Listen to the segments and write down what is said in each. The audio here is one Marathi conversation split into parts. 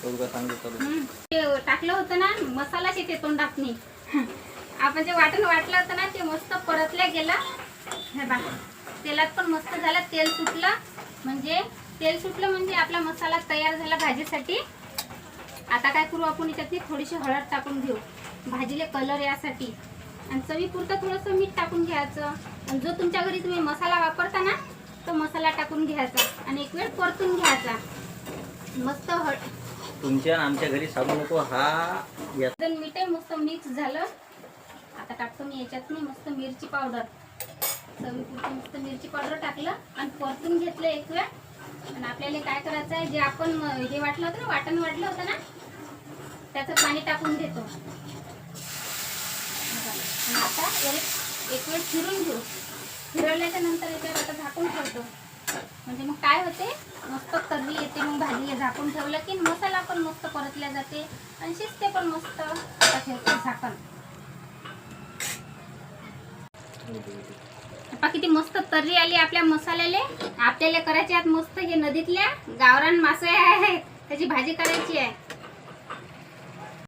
ते टाकलं होतं ना मसालाच येते तोंडात नाही. आपण जे वाटण वाटलं होतं ना ते मस्त परतलं गेलं. हे बघा तेलात पण मस्त झालं, तेल सुटलं म्हणजे आपला मसाला तयार झाला भाजीसाठी. आता काय करू आपण याच्यात थोडीशी हळद टाकून घेऊ भाजीला कलर यासाठी, आणि चवीपुरतं थोडंसं मीठ टाकून घ्यायचं. आणि जो तुमच्या घरी तुम्ही मसाला वापरता ना तो मसाला टाकून घ्यायचा आणि एक वेळ परतून घ्यायचा मस्त. तुमच्या आमच्या घरी सांगू नको. हा मीठ मस्त मिक्स झालं. आता टाकतो मी याच्यात मस्त मिरची पावडर, चवीपुरतं मस्त मिरची पावडर टाकलं आणि परतून घेतलं एक वेळ. आणि आपल्याला काय करायचं आहे, जे आपण हे वाटलं होतं ना वाटण वाटलं होतं ना त्याचं पाणी टाकून देतो. आता एक वेळ फिरून घेऊ. फिरवल्याच्या नंतर याच्यावर आता झाकून ठेवतो. म्हणजे मग काय होते मस्त तर्री येते. मग भाजीला झाकून ठेवलं की मसाला पण मस्त परतल्या जाते आणि शिजते पण मस्त. आता ठेवतो झाकण. किती मस्त तर्री आली आपल्या मसाल्याले. आपल्याला करायचे आहेत मस्त हे नदीतल्या गावरान मासे आहे त्याची भाजी करायची आहे.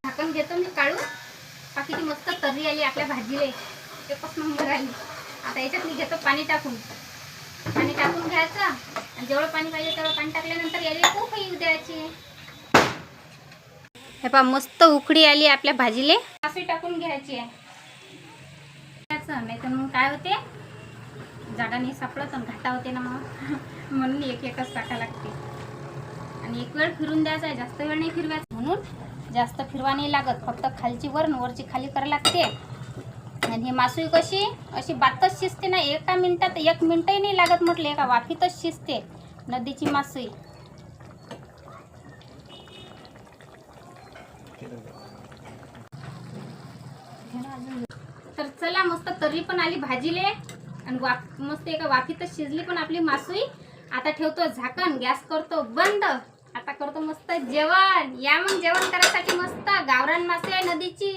झाकण घेतो मी काढून. किती मस्त तर्री आली आपल्या भाजीले, एकच नंबर आली. आता याच्यात मी घेतो पाणी टाकून घ्यायचं आणि जेवढं पाणी पाहिजे तेवढं पाणी टाकल्यानंतर याला खूप येऊ द्यायची. हे पहा मस्त उकडी आली आपल्या भाजीले. मासे टाकून घ्यायची आहे. नाही तर मग काय होते जागा नाही सापडत आणि घाटा होते ना मग म्हणून एक एकच टाका लागते. आणि एक वेळ फिरून द्यायचा आहे, जास्त वेळ नाही फिरवायचा. म्हणून जास्त फिरवा नाही लागत, फक्त खालची वरची खाली करायला लागते. आणि ही मासोळी कशी अशी बातच शिजते ना, एका मिनिटात 1 मिनिटही नाही लागत म्हटलं, एका वाफीतच शिजते नदीची मासोळी. तर चला मस्त तर्री पण आली भाजीले आणि मस्त एका वाफीतच शिजली पण आपली मासोळी. आता ठेवतो झाकण, गॅस करतो बंद. आता करतो मस्त जेवण. या मग जेवण करायसाठी मस्त गावरान मासे आहे नदीची.